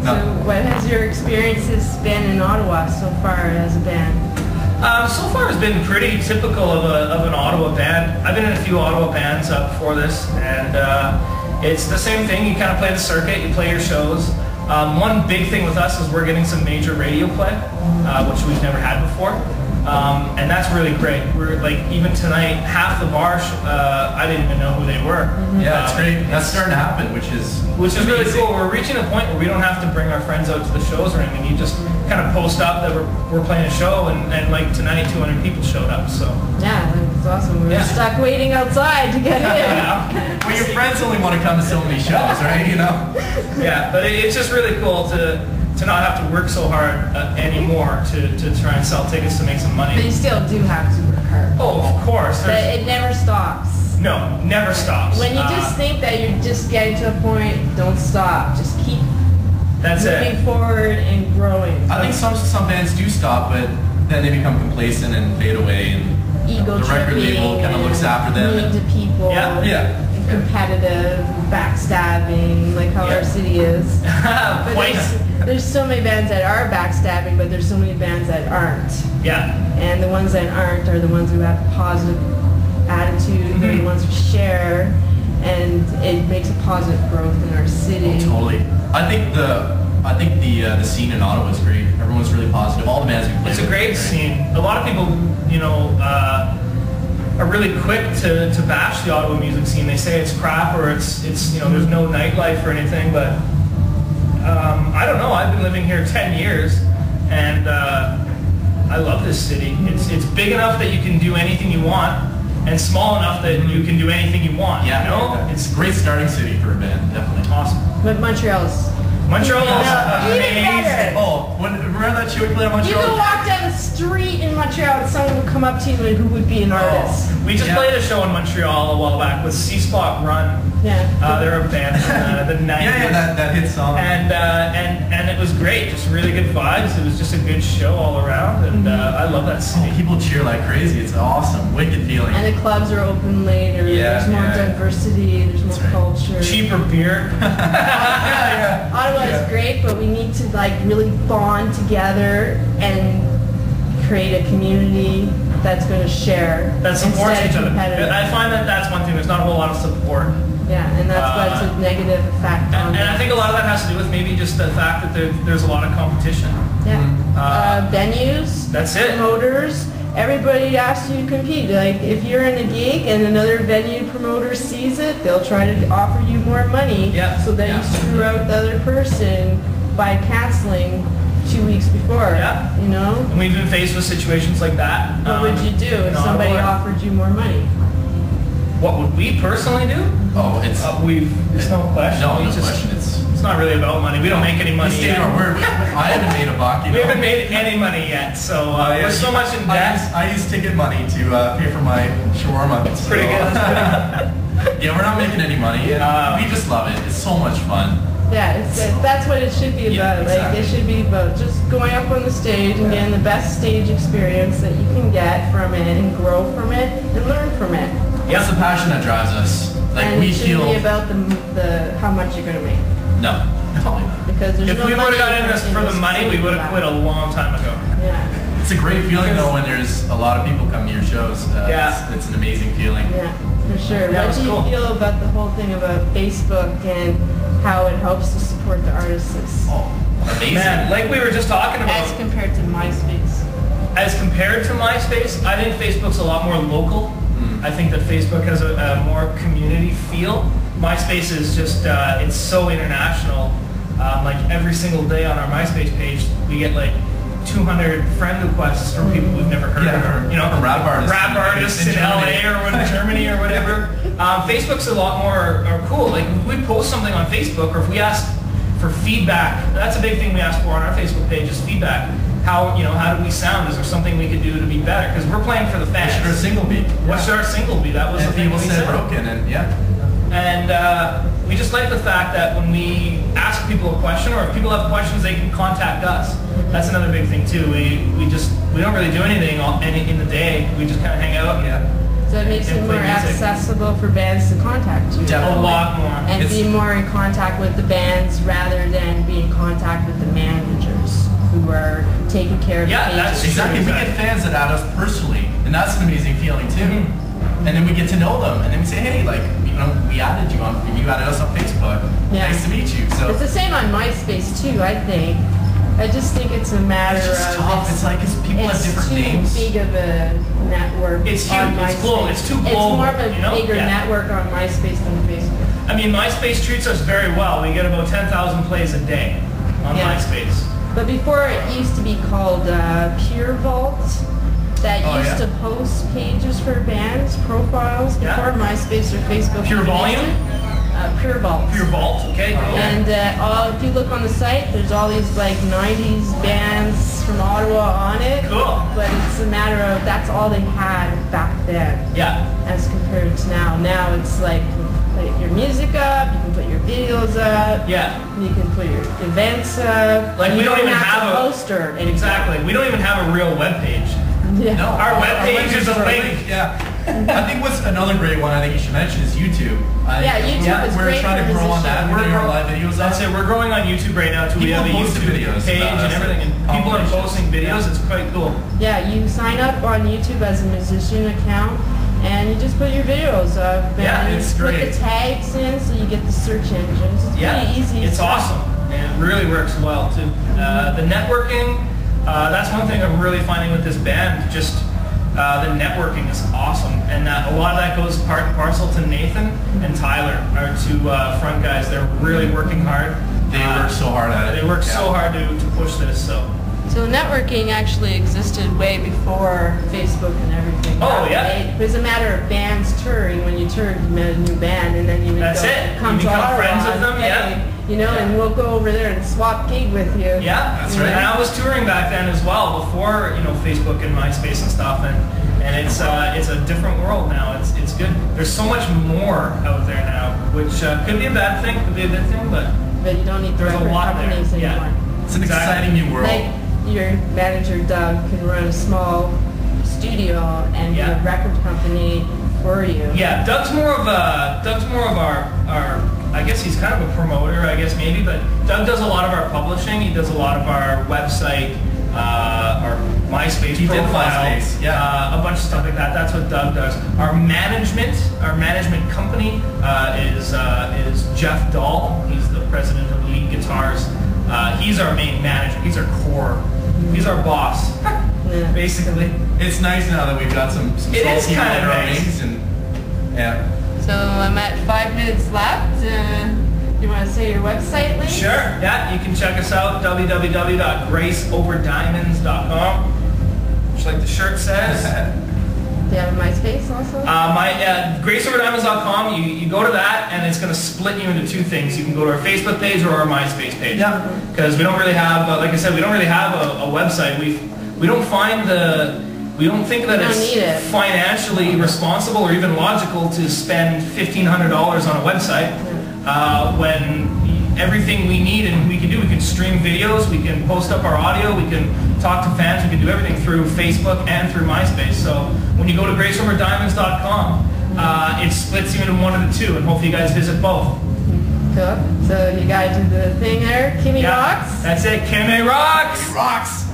So what has your experiences been in Ottawa so far as a band? So far it's been pretty typical of an Ottawa band. I've been in a few Ottawa bands before this, and it's the same thing. You kind of play the circuit, you play your shows. One big thing with us is we're getting some major radio play, which we've never had before. And that's really great. We're like, even tonight, half the bar, I didn't even know who they were. Yeah, it's great. That's starting to happen, which is really cool. We're reaching a point where we don't have to bring our friends out to the shows or anything. You just kind of post up that we're playing a show, and like tonight, 200 people showed up. So yeah, that's awesome. We were stuck waiting outside to get in. Well, your friends only want to come to so many shows, right? You know. Yeah, but it's just really cool to not have to work so hard anymore to try and sell tickets to make some money. But you still do have to work hard. Oh, of course. But it never stops. No, never stops. When you just think that you're just getting to a point, don't stop. Just keep moving forward and growing. I think some bands do stop, but then they become complacent and fade away, and ego the record label kind of looks after them. Mean to people. Yeah. Competitive, backstabbing, like how our city is. But there's so many bands that are backstabbing, but there's so many bands that aren't. Yeah. And the ones that aren't are the ones who have a positive attitude, they're the ones who share, and it makes a positive growth in our city. Oh, totally. I think the scene in Ottawa is great. Everyone's really positive. All the bands we play. It's a great scene. A lot of people, you know, are really quick to bash the Ottawa music scene. They say it's crap, or it's you know, there's no nightlife or anything, but I don't know. I've been living here 10 years, and I love this city. It's big enough that you can do anything you want, and small enough that you can do anything you want. Yeah, you know? It's a great starting city for a band, definitely. Awesome. But Montreal's Montreal is amazing. Oh, remember that show we played in Montreal? You could walk down the street in Montreal and someone would come up to you and who would be an artist. We just played a show in Montreal a while back with C-Spot Run. Yeah. They're a band from the 90s. Yeah, that hit song. And it was great, just really good vibes. It was just a good show all around, and I love that city. People cheer like crazy. It's awesome. Wicked feeling. And the clubs are open later. There's more diversity. There's more culture. Cheaper beer. Ottawa is great, but we need to like really bond together and create a community that's going to share. That supports each other. Competitive. I find that that's one thing. There's not a whole lot of support. Yeah, and that's what's a negative effect on and I think a lot of that has to do with maybe just the fact that there's a lot of competition. Yeah. Venues. That's it. Promoters. Everybody asks you to compete. Like if you're in a gig and another venue promoter sees it, they'll try to offer you more money. Yeah. So that you screw out the other person by canceling 2 weeks before. Yeah. You know. And we've been faced with situations like that. What would you do if somebody offered you more money? What would we personally do? Oh, it's no question. No question. It's not really about money. We don't make any money. We stayed our word. I haven't made a buck. We haven't made any money yet, so we're so much in debt. I use ticket money to pay for my shawarma. It's pretty good. Yeah, we're not making any money. We just love it. It's so much fun. Yeah, that's what it should be about. Exactly. Like it should be about just going up on the stage and getting the best stage experience that you can get from it, and grow from it, and learn from it. Yeah, it's the passion that drives us. Like and we it shouldn't feel be about the how much you're going to make. No, totally not. Because there's if we would have got in this for the money, we would have quit a long time ago. Yeah. It's a great feeling though when there's a lot of people come to your shows. It's an amazing feeling. Yeah, for sure. Yeah, what do you feel about the whole thing about Facebook and how it helps to support the artists? Oh, amazing. Man, like we were just talking about. As compared to MySpace. As compared to MySpace, I think Facebook's a lot more local. I think that Facebook has a more community feel. MySpace is just, it's so international. Like every single day on our MySpace page, we get like 200 friend requests from people we've never heard of, or, you know, from rap artists in LA or Germany or whatever. Facebook's a lot more cool. Like if we post something on Facebook, or if we ask for feedback, that's a big thing we ask for on our Facebook page is feedback. How do we sound? Is there something we could do to be better? Because we're playing for the fans. What should our single be? What should our single be? That was the thing people we said broken, and And we just like the fact that when we ask people a question, or if people have questions, they can contact us. That's another big thing too. We don't really do anything in the day. We just kind of hang out. So So it makes it and more play music. accessible for bands to contact you. A lot more. And be more in contact with the bands rather than be in contact with the managers who are taking care of the pages. That's Exactly. We get fans that add us personally, and that's an amazing feeling too. And then we get to know them, and then we say, hey, like, you know, we added you on, you added us on Facebook. Yeah. Nice to meet you. So it's the same on MySpace too, I think. I just think it's a matter it's just of tough. It's like people have different names. It's too big of a network. It's huge. On It's MySpace. global. It's too global. It's more of a you know? bigger network on MySpace than Facebook. I mean, MySpace treats us very well. We get about 10,000 plays a day on MySpace. But before it used to be called Pure Vault. That used to post pages for bands, profiles before MySpace or Facebook. Pure Volume? Pure Vault. Pure Vault, okay. And if you look on the site, there's all these like 90s bands from Ottawa on it. Cool. But it's a matter of that's all they had back then. Yeah. As compared to now. Now it's like you can put your music up, you can put your videos up. Yeah. You can put your events up. Like we don't even have a poster. Exactly. We don't even have a real web page. Yeah. No, our web page is a link. Yeah. I think what's another great one I think you should mention is YouTube. YouTube is we're great trying to grow on that. We're We're doing our live videos. That's it. We're growing on YouTube right now too. We have a People post YouTube videos, page and everything, and people are posting videos. It's quite cool. Yeah, you sign up on YouTube as a musician account, and you just put your videos up. Yeah, and it's you great. Put the tags in, so you get the search engines. It's pretty easy. It's awesome, and it really works well too. The networking, that's one thing I'm really finding with this band. Just the networking is awesome, and a lot of that goes part and parcel to Nathan and Tyler, our two front guys. They're really working hard. They work so hard at it. They work so hard to push this. So networking actually existed way before Facebook and everything. Oh, yeah. It was a matter of bands touring. When you toured, you met a new band, and then you would come You to become Ottawa friends with them, and we'll go over there and swap gig with you. Yeah, that's right. And I was touring back then as well, before Facebook and MySpace and stuff, and it's a different world now. It's good. There's so much more out there now, which could be a bad thing, could be a good thing, but you don't need there's a record lot companies there. anymore. Yeah. It's an exciting new world. Like your manager Doug can run a small studio and be a record company for you. Yeah, Doug's more of our I guess he's kind of a promoter, I guess maybe, but Doug does a lot of our publishing. He does a lot of our website, our MySpace profile, a bunch of stuff like that. That's what Doug does. Our management company is Jeff Dahl. He's the president of Lead Guitars. He's our main manager. He's our core. He's our boss, basically. It's nice now that we've got some it is kind of nice. And So I'm at 5 minutes left. You want to say your website link? Sure. Yeah, you can check us out, www.graceoverdiamonds.com. Just like the shirt says. Do you have a MySpace also? GraceOverDiamonds.com, you go to that and it's going to split you into two things. You can go to our Facebook page or our MySpace page. Yeah. Because we don't really have, like I said, we don't really have a website. We don't think that it's financially responsible or even logical to spend $1,500 on a website when everything we need and we can stream videos, we can post up our audio, we can talk to fans, we can do everything through Facebook and through MySpace. So when you go to GraceOverDiamonds.com, it splits you into one of the two, and hopefully you guys visit both. Cool. So you guys do the thing there, Kimmy rocks? That's it, Kimmy rocks! Rocks!